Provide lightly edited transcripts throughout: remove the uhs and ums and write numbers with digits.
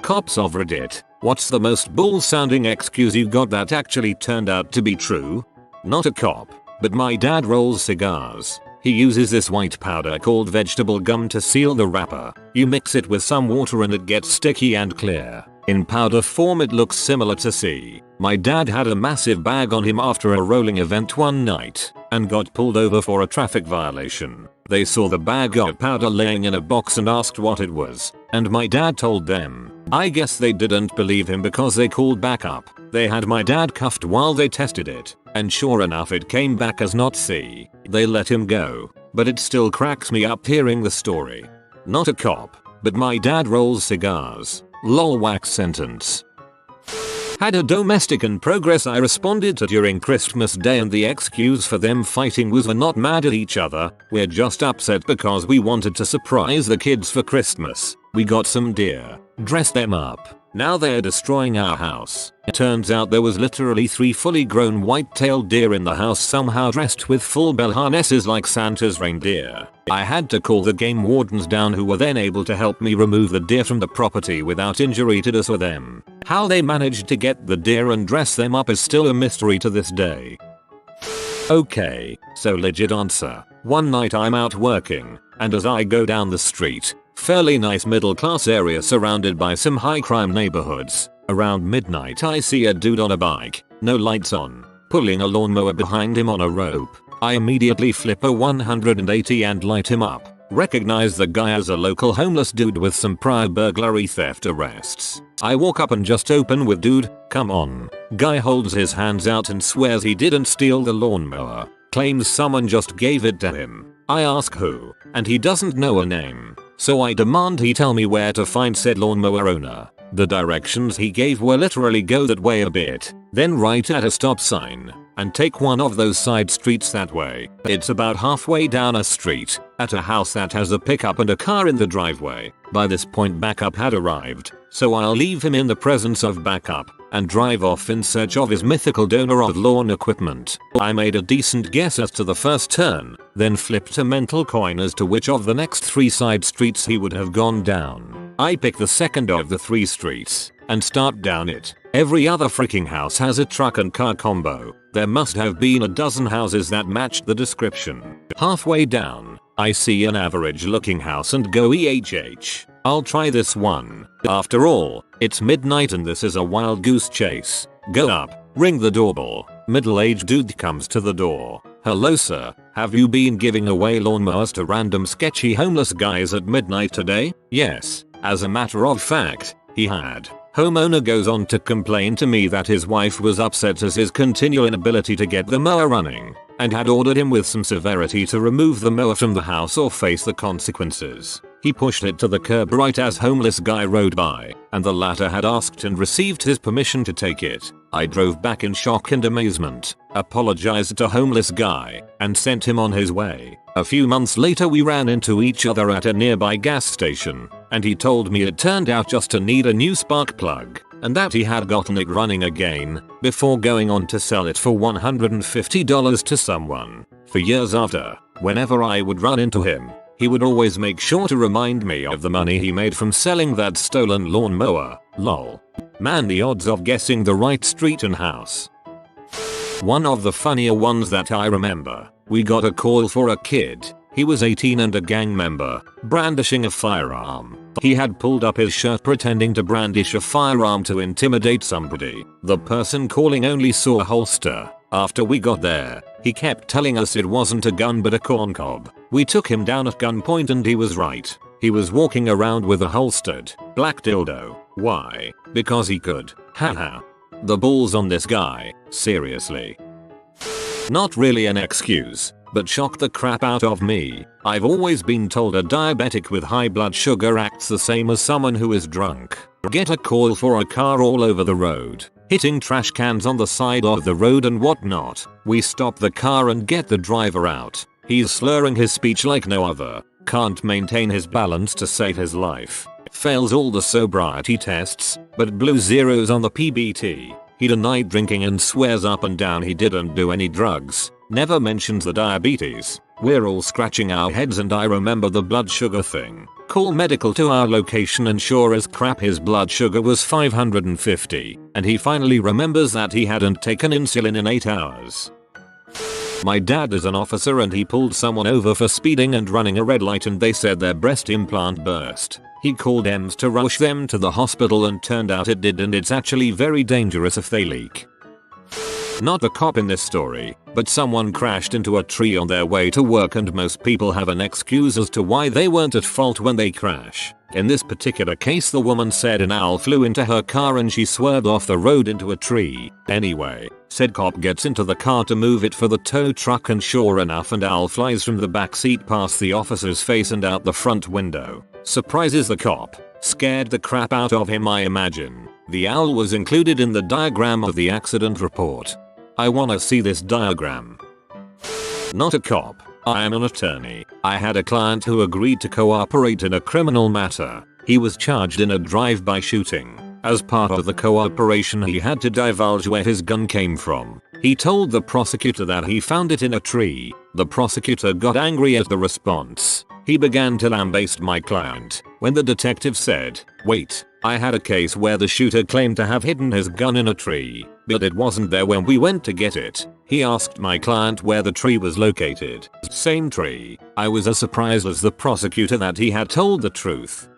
Cops of Reddit, what's the most bull sounding excuse you got that actually turned out to be true? Not a cop, but my dad rolls cigars. He uses this white powder called vegetable gum to seal the wrapper. You mix it with some water and it gets sticky and clear. In powder form it looks similar to C. My dad had a massive bag on him after a rolling event one night and got pulled over for a traffic violation. They saw the bag of powder laying in a box and asked what it was, and my dad told them. I guess they didn't believe him because they called back up. They had my dad cuffed while they tested it, and sure enough it came back as not C. They let him go, but it still cracks me up hearing the story. Not a cop, but my dad rolls cigars. Lol wax sentence. Had a domestic in progress I responded to during Christmas Day, and the excuse for them fighting was we're not mad at each other, we're just upset because we wanted to surprise the kids for Christmas. We got some deer, dressed them up. Now they're destroying our house. It turns out there was literally 3 fully grown white-tailed deer in the house, somehow dressed with full bell harnesses like Santa's reindeer. I had to call the game wardens down, who were then able to help me remove the deer from the property without injury to us or them. How they managed to get the deer and dress them up is still a mystery to this day. Okay, so legit answer. One night I'm out working, and as I go down the street, fairly nice middle class area surrounded by some high crime neighborhoods, around midnight I see a dude on a bike, no lights on, pulling a lawnmower behind him on a rope. I immediately flip a 180 and light him up. Recognize the guy as a local homeless dude with some prior burglary theft arrests. I walk up and just open with "Dude, come on." Guy holds his hands out and swears he didn't steal the lawnmower. Claims someone just gave it to him. I ask who, and he doesn't know a name. So I demand he tell me where to find said lawnmower owner. The directions he gave were literally go that way a bit, then right at a stop sign, and take one of those side streets that way. It's about halfway down a street, at a house that has a pickup and a car in the driveway. By this point backup had arrived, so I'll leave him in the presence of backup and drive off in search of his mythical donor of lawn equipment. I made a decent guess as to the first turn, then flipped a mental coin as to which of the next 3 side streets he would have gone down. I pick the second of the 3 streets and start down it. Every other freaking house has a truck and car combo. There must have been a dozen houses that matched the description. Halfway down, I see an average looking house and go EHH. I'll try this one. After all, it's midnight and this is a wild goose chase. Go up, ring the doorbell. Middle-aged dude comes to the door. "Hello sir, have you been giving away lawnmowers to random sketchy homeless guys at midnight today?" Yes, as a matter of fact, he had. Homeowner goes on to complain to me that his wife was upset as his continual inability to get the mower running, and had ordered him with some severity to remove the mower from the house or face the consequences. He pushed it to the curb right as homeless guy rode by, and the latter had asked and received his permission to take it. I drove back in shock and amazement, apologized to homeless guy, and sent him on his way. A few months later we ran into each other at a nearby gas station, and he told me it turned out just to need a new spark plug, and that he had gotten it running again, before going on to sell it for $150 to someone. For years after, whenever I would run into him, he would always make sure to remind me of the money he made from selling that stolen lawnmower. Lol. Man, the odds of guessing the right street and house. One of the funnier ones that I remember, we got a call for a kid. He was 18 and a gang member, brandishing a firearm. He had pulled up his shirt pretending to brandish a firearm to intimidate somebody. The person calling only saw a holster. After we got there, he kept telling us it wasn't a gun but a corncob. We took him down at gunpoint and he was right. He was walking around with a holstered, black dildo. Why? Because he could. Haha. The balls on this guy, seriously. Not really an excuse, but shocked the crap out of me. I've always been told a diabetic with high blood sugar acts the same as someone who is drunk. Get a call for a car all over the road, hitting trash cans on the side of the road and whatnot. We stop the car and get the driver out. He's slurring his speech like no other. Can't maintain his balance to save his life. Fails all the sobriety tests, but blew zeros on the PBT. He denied drinking and swears up and down he didn't do any drugs. Never mentions the diabetes. We're all scratching our heads and I remember the blood sugar thing. Call medical to our location and sure as crap his blood sugar was 550 and he finally remembers that he hadn't taken insulin in 8 hours. My dad is an officer and he pulled someone over for speeding and running a red light and they said their breast implant burst. He called EMS to rush them to the hospital and turned out it did and it's actually very dangerous if they leak. Not a cop in this story, but someone crashed into a tree on their way to work and most people have an excuse as to why they weren't at fault when they crash. In this particular case the woman said an owl flew into her car and she swerved off the road into a tree. Anyway, said cop gets into the car to move it for the tow truck and sure enough an owl flies from the back seat past the officer's face and out the front window. Surprises the cop. Scared the crap out of him I imagine. The owl was included in the diagram of the accident report. I wanna see this diagram. Not a cop. I am an attorney. I had a client who agreed to cooperate in a criminal matter. He was charged in a drive-by shooting. As part of the cooperation he had to divulge where his gun came from. He told the prosecutor that he found it in a tree. The prosecutor got angry at the response. He began to lambaste my client. When the detective said, "Wait, I had a case where the shooter claimed to have hidden his gun in a tree, but it wasn't there when we went to get it." He asked my client where the tree was located. Same tree. I was as surprised as the prosecutor that he had told the truth.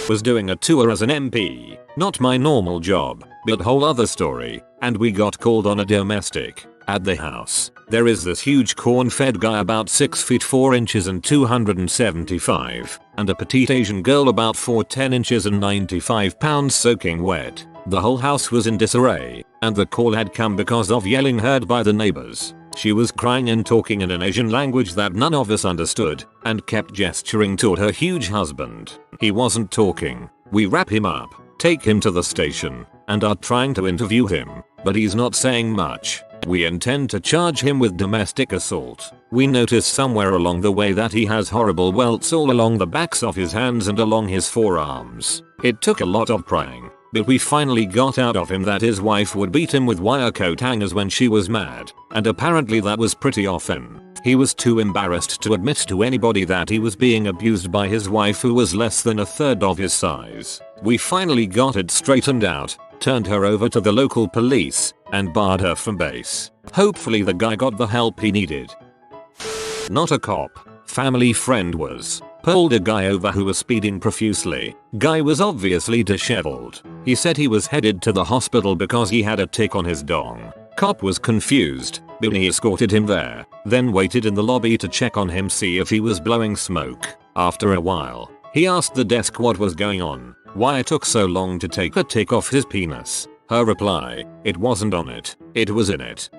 Was doing a tour as an MP. Not my normal job, but whole other story, and we got called on a domestic. At the house, there is this huge corn-fed guy about 6 feet 4 inches and 275, and a petite Asian girl about 4 10 inches and 95 pounds soaking wet. The whole house was in disarray, and the call had come because of yelling heard by the neighbors. She was crying and talking in an Asian language that none of us understood, and kept gesturing toward her huge husband. He wasn't talking. We wrap him up, take him to the station, and are trying to interview him, but he's not saying much. We intend to charge him with domestic assault. We notice somewhere along the way that he has horrible welts all along the backs of his hands and along his forearms. It took a lot of prying, but we finally got out of him that his wife would beat him with wire coat hangers when she was mad, and apparently that was pretty often. He was too embarrassed to admit to anybody that he was being abused by his wife who was less than a third of his size. We finally got it straightened out, turned her over to the local police, and barred her from base. Hopefully the guy got the help he needed. Not a cop. Family friend was. Pulled a guy over who was speeding profusely. Guy was obviously disheveled. He said he was headed to the hospital because he had a tick on his dong. Cop was confused, but he escorted him there, then waited in the lobby to check on him see if he was blowing smoke. After a while, he asked the desk what was going on, why it took so long to take a tick off his penis. Her reply, it wasn't on it, it was in it.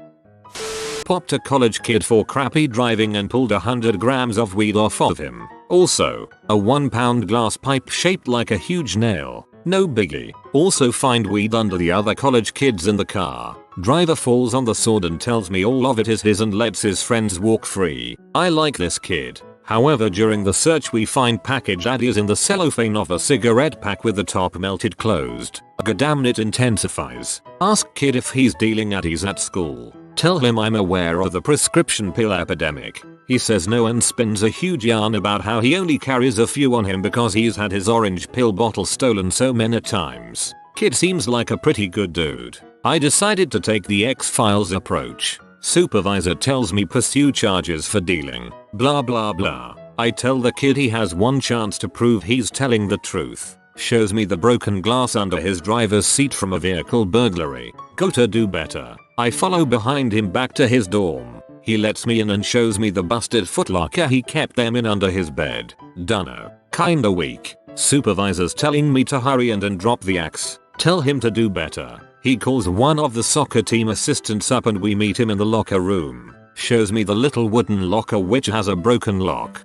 Popped a college kid for crappy driving and pulled 100 grams of weed off of him. Also, a 1-pound glass pipe shaped like a huge nail. No biggie. Also find weed under the other college kids in the car. Driver falls on the sword and tells me all of it is his and lets his friends walk free. I like this kid. However, during the search we find package addies in the cellophane of a cigarette pack with the top melted closed. Goddamn, it intensifies. Ask kid if he's dealing addies at school. Tell him I'm aware of the prescription pill epidemic. He says no and spins a huge yarn about how he only carries a few on him because he's had his orange pill bottle stolen so many times. Kid seems like a pretty good dude. I decided to take the X-Files approach. Supervisor tells me pursue charges for dealing. Blah blah blah. I tell the kid he has one chance to prove he's telling the truth. Shows me the broken glass under his driver's seat from a vehicle burglary. Gotta do better. I follow behind him back to his dorm. He lets me in and shows me the busted footlocker he kept them in under his bed. Dunno. Kinda weak. Supervisor's telling me to hurry and drop the axe. Tell him to do better. He calls one of the soccer team assistants up and we meet him in the locker room. Shows me the little wooden locker which has a broken lock.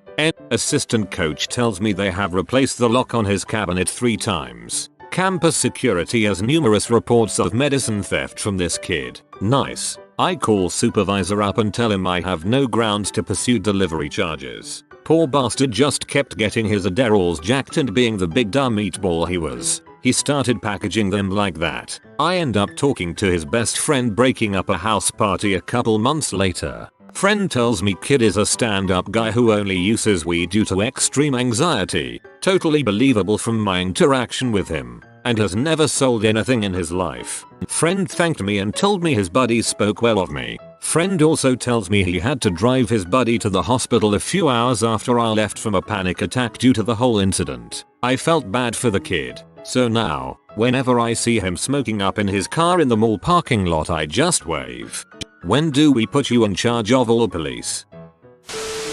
Assistant coach tells me they have replaced the lock on his cabinet 3 times. Campus security has numerous reports of medicine theft from this kid. Nice. I call supervisor up and tell him I have no grounds to pursue delivery charges. Poor bastard just kept getting his Adderalls jacked and being the big dumb meatball he was, he started packaging them like that. I end up talking to his best friend breaking up a house party a couple months later. Friend tells me kid is a stand-up guy who only uses weed due to extreme anxiety. Totally believable from my interaction with him. And has never sold anything in his life. Friend thanked me and told me his buddy spoke well of me. Friend also tells me he had to drive his buddy to the hospital a few hours after I left from a panic attack due to the whole incident. I felt bad for the kid. So now, whenever I see him smoking up in his car in the mall parking lot, I just wave. When do we put you in charge of all police?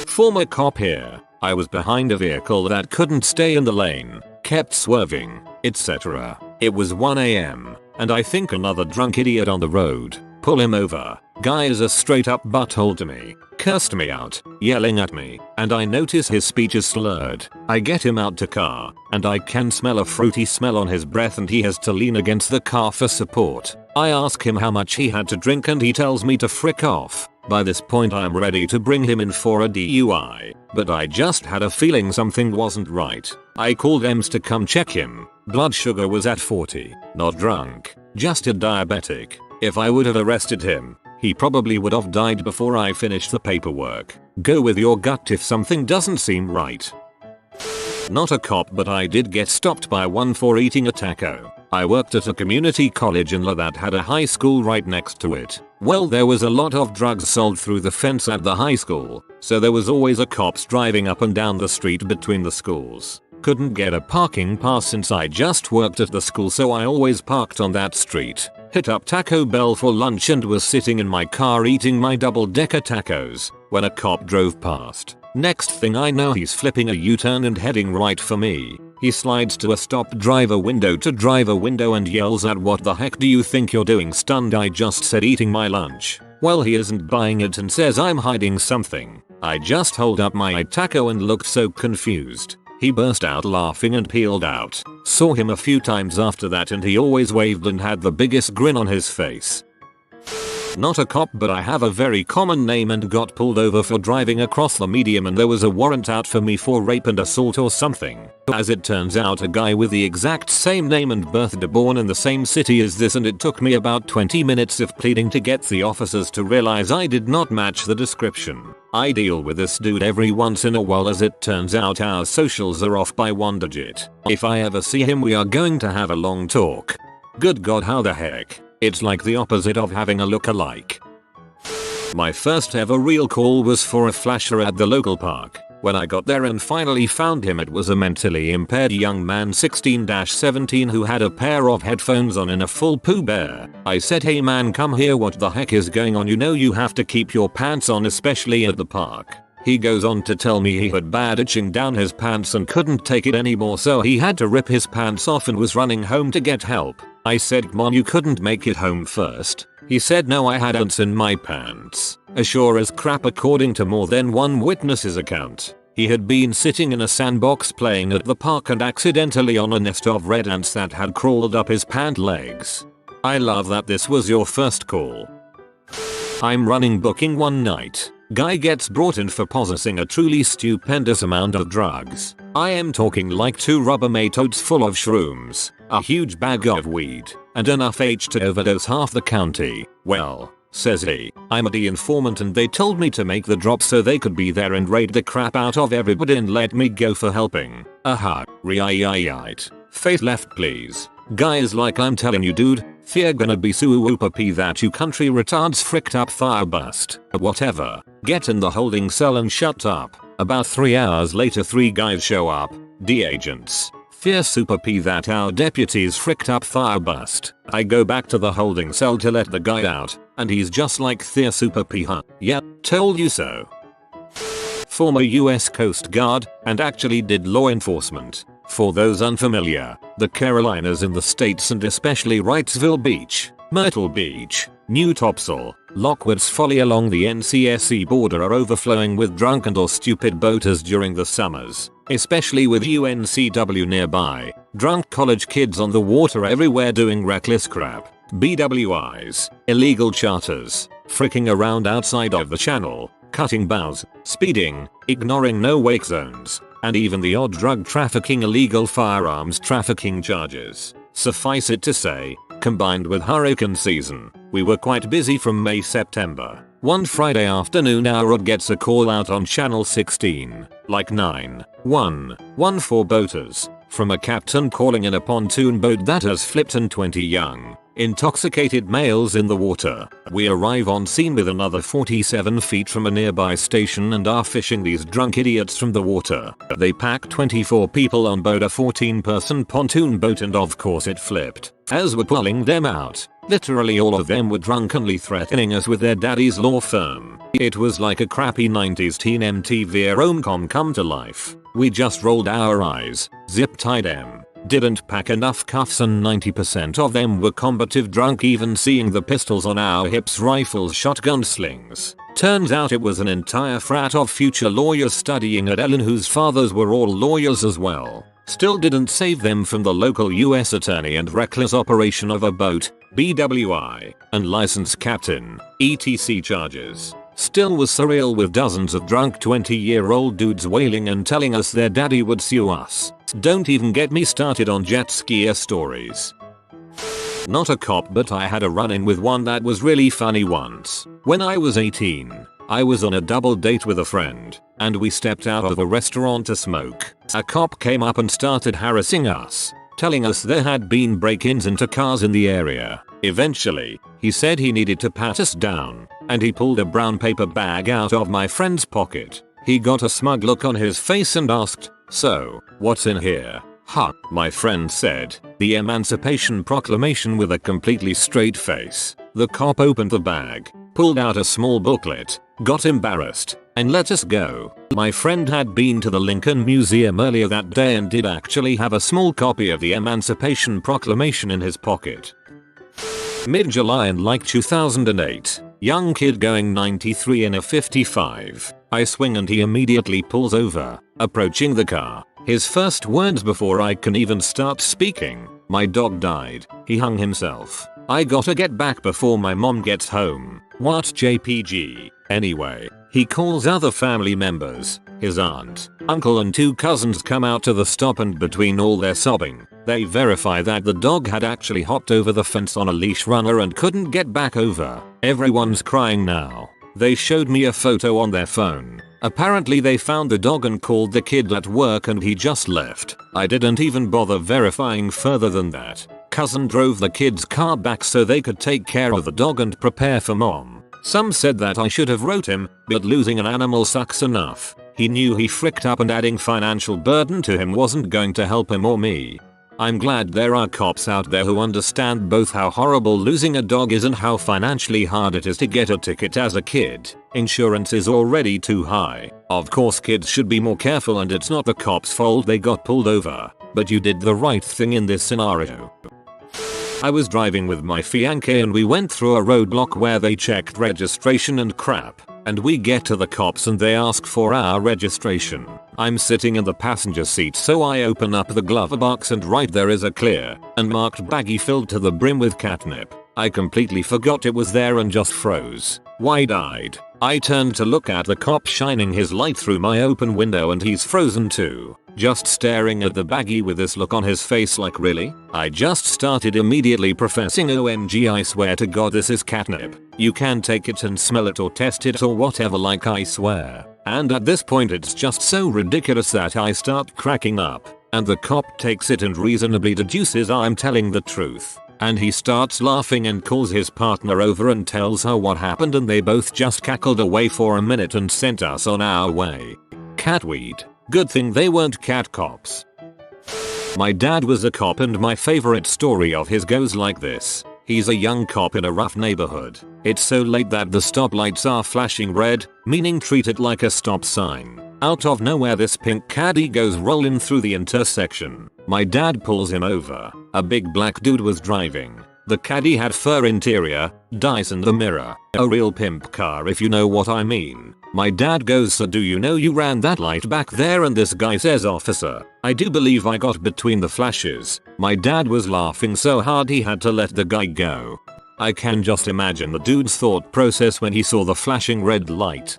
Former cop here. I was behind a vehicle that couldn't stay in the lane, kept swerving, etc. It was 1 AM, and I think another drunk idiot on the road. Pull him over. Guy is a straight up butthole to me. Cursed me out, yelling at me, and I notice his speech is slurred. I get him out to car, and I can smell a fruity smell on his breath and he has to lean against the car for support. I ask him how much he had to drink and he tells me to frick off. By this point I'm ready to bring him in for a DUI, but I just had a feeling something wasn't right. I called EMS to come check him. Blood sugar was at 40, not drunk, just a diabetic. If I would have arrested him, he probably would have died before I finished the paperwork. Go with your gut if something doesn't seem right. Not a cop, but I did get stopped by one for eating a taco. I worked at a community college in La that had a high school right next to it. Well, there was a lot of drugs sold through the fence at the high school, so there was always a cops driving up and down the street between the schools. Couldn't get a parking pass since I just worked at the school, so I always parked on that street. Hit up Taco Bell for lunch and was sitting in my car eating my double-decker tacos when a cop drove past. Next thing I know, he's flipping a U-turn and heading right for me. He slides to a stop driver window to driver window and yells at, "What the heck do you think you're doing?" Stunned, I just said eating my lunch. Well, he isn't buying it and says I'm hiding something. I just hold up my taco and looked so confused. He burst out laughing and peeled out. Saw him a few times after that and he always waved and had the biggest grin on his face. Not a cop, but I have a very common name and got pulled over for driving across the median, and there was a warrant out for me for rape and assault or something. As it turns out, a guy with the exact same name and birthday born in the same city as this, and it took me about 20 minutes of pleading to get the officers to realize I did not match the description. I deal with this dude every once in a while. As it turns out, our socials are off by 1 digit. If I ever see him, we are going to have a long talk. Good God, how the heck? It's like the opposite of having a look-alike. My first ever real call was for a flasher at the local park. When I got there and finally found him, it was a mentally impaired young man 16-17 who had a pair of headphones on in a full Pooh Bear. I said, "Hey man, come here, what the heck is going on? You know you have to keep your pants on, especially at the park." He goes on to tell me he had bad itching down his pants and couldn't take it anymore, so he had to rip his pants off and was running home to get help. I said, "Mom, you couldn't make it home first?" He said, "No, I had ants in my pants." Sure as crap, according to more than one witness's account. He had been sitting in a sandbox playing at the park and accidentally on a nest of red ants that had crawled up his pant legs. I love that this was your first call. I'm running booking one night. Guy gets brought in for possessing a truly stupendous amount of drugs. I am talking like 2 Rubbermaid totes full of shrooms, a huge bag of weed, and enough H to overdose half the county. Well, says he, I'm a informant and they told me to make the drop so they could be there and raid the crap out of everybody and let me go for helping. Right. Face left please. Guy is like, I'm telling you dude, fear gonna be super p that you country retards fricked up thigh bust. Whatever. Get in the holding cell and shut up. About 3 hours later 3 guys show up. D agents. Fear super p that our deputies fricked up thigh bust. I go back to the holding cell to let the guy out, and he's just like, Fear super p, huh? Yep, told you so. Former US Coast Guard, and actually did law enforcement. For those unfamiliar, the Carolinas in the States and especially Wrightsville Beach, Myrtle Beach, New Topsail, Lockwood's Folly along the NCSE border are overflowing with drunken or stupid boaters during the summers, especially with UNCW nearby. Drunk college kids on the water everywhere doing reckless crap. BWIs, illegal charters, fricking around outside of the channel, cutting bows, speeding, ignoring no wake zones, and even the odd drug trafficking, illegal firearms trafficking charges. Suffice it to say, combined with hurricane season, we were quite busy from May-September. One Friday afternoon AskReddit gets a call out on channel 16, like 911 boaters, from a captain calling in a pontoon boat that has flipped and 20 young, intoxicated males in the water. We arrive on scene with another 47 feet from a nearby station and are fishing these drunk idiots from the water. They pack 24 people on board a 14-person pontoon boat and of course it flipped. As we're pulling them out, literally all of them were drunkenly threatening us with their daddy's law firm. It was like a crappy 90s teen MTV rom-com come to life. We just rolled our eyes, zip-tied them, didn't pack enough cuffs, and 90% of them were combative drunk, even seeing the pistols on our hips, rifles, shotgun slings. Turns out it was an entire frat of future lawyers studying at Ellen whose fathers were all lawyers as well. Still didn't save them from the local US attorney and reckless operation of a boat, BWI, and license captain, etc charges. Still was surreal with dozens of drunk 20-year-old dudes wailing and telling us their daddy would sue us. Don't even get me started on jet skier stories. Not a cop, but I had a run-in with one that was really funny once. When I was 18, I was on a double date with a friend, and we stepped out of a restaurant to smoke. A cop came up and started harassing us, telling us there had been break-ins into cars in the area. Eventually, he said he needed to pat us down, and he pulled a brown paper bag out of my friend's pocket. He got a smug look on his face and asked, "So, what's in here?" "Huh," my friend said, "the Emancipation Proclamation," with a completely straight face. The cop opened the bag, pulled out a small booklet, got embarrassed, and let us go. My friend had been to the Lincoln Museum earlier that day and did actually have a small copy of the Emancipation Proclamation in his pocket. Mid-July in like 2008, young kid going 93 in a 55. I swing and he immediately pulls over, approaching the car. His first words before I can even start speaking: "My dog died. He hung himself. I gotta get back before my mom gets home." What JPG? Anyway, he calls other family members. His aunt, uncle and 2 cousins come out to the stop, and between all their sobbing, they verify that the dog had actually hopped over the fence on a leash runner and couldn't get back over. Everyone's crying now. They showed me a photo on their phone. Apparently they found the dog and called the kid at work and he just left. I didn't even bother verifying further than that. Cousin drove the kid's car back so they could take care of the dog and prepare for mom. Some said that I should have wrote him, but losing an animal sucks enough. He knew he fricked up and adding financial burden to him wasn't going to help him or me. I'm glad there are cops out there who understand both how horrible losing a dog is and how financially hard it is to get a ticket as a kid. Insurance is already too high. Of course kids should be more careful and it's not the cops' fault they got pulled over, but you did the right thing in this scenario. I was driving with my fiancé and we went through a roadblock where they checked registration and crap. And we get to the cops and they ask for our registration. I'm sitting in the passenger seat, so I open up the glove box and right there is a clear and marked baggie filled to the brim with catnip. I completely forgot it was there and just froze, wide-eyed. I turned to look at the cop shining his light through my open window and he's frozen too, just staring at the baggie with this look on his face like, really? I just started immediately professing, "OMG, I swear to God this is catnip. You can take it and smell it or test it or whatever, like, I swear." And at this point it's just so ridiculous that I start cracking up, and the cop takes it and reasonably deduces I'm telling the truth. And he starts laughing and calls his partner over and tells her what happened, and they both just cackled away for a minute and sent us on our way. Catweed. Good thing they weren't cat cops. My dad was a cop and my favorite story of his goes like this. He's a young cop in a rough neighborhood. It's so late that the stoplights are flashing red, meaning treat it like a stop sign. Out of nowhere this pink caddy goes rolling through the intersection. My dad pulls him over. A big black dude was driving. The caddy had fur interior, dice in the mirror. A real pimp car, if you know what I mean. My dad goes, "So do you know you ran that light back there?" And this guy says, "Officer, I do believe I got between the flashes." My dad was laughing so hard he had to let the guy go. I can just imagine the dude's thought process when he saw the flashing red light.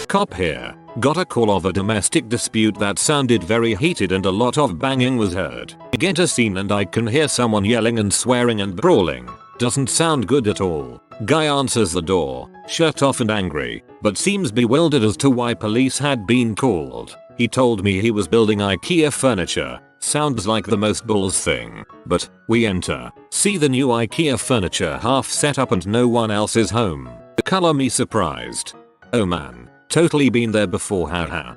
Cop here. Got a call of a domestic dispute that sounded very heated and a lot of banging was heard. Get a scene and I can hear someone yelling and swearing and brawling. Doesn't sound good at all. Guy answers the door, shirt off and angry, but seems bewildered as to why police had been called. He told me he was building IKEA furniture. Sounds like the most bulls thing. But we enter, see the new IKEA furniture half set up and no one else is home. Color me surprised. Oh man, totally been there before, haha.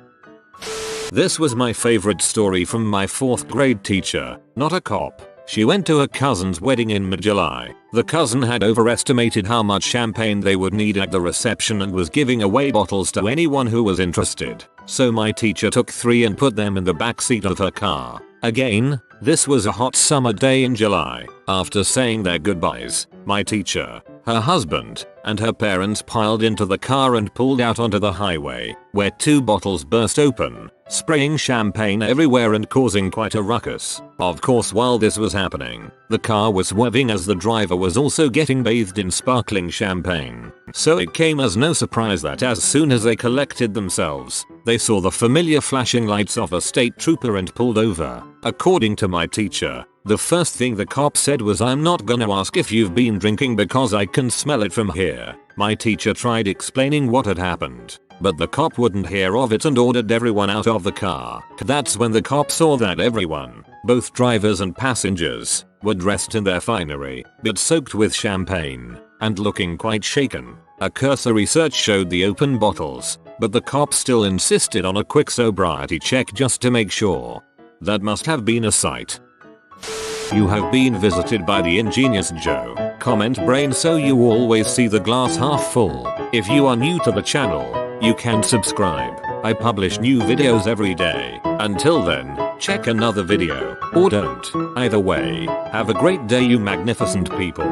This was my favorite story from my 4th grade teacher, not a cop. She went to her cousin's wedding in mid-July. The cousin had overestimated how much champagne they would need at the reception and was giving away bottles to anyone who was interested. So my teacher took 3 and put them in the backseat of her car. Again, this was a hot summer day in July. After saying their goodbyes, my teacher, her husband, and her parents piled into the car and pulled out onto the highway, where 2 bottles burst open, spraying champagne everywhere and causing quite a ruckus. Of course, while this was happening, the car was swerving as the driver was also getting bathed in sparkling champagne. So it came as no surprise that as soon as they collected themselves, they saw the familiar flashing lights of a state trooper and pulled over. According to my teacher, the first thing the cop said was, "I'm not gonna ask if you've been drinking because I can smell it from here." My teacher tried explaining what had happened, but the cop wouldn't hear of it and ordered everyone out of the car. That's when the cop saw that everyone, both drivers and passengers, were dressed in their finery, but soaked with champagne, and looking quite shaken. A cursory search showed the open bottles, but the cop still insisted on a quick sobriety check just to make sure. That must have been a sight. You have been visited by the ingenious Joe. Comment brain so you always see the glass half full. If you are new to the channel, you can subscribe. I publish new videos every day. Until then, check another video, or don't. Either way, have a great day you magnificent people.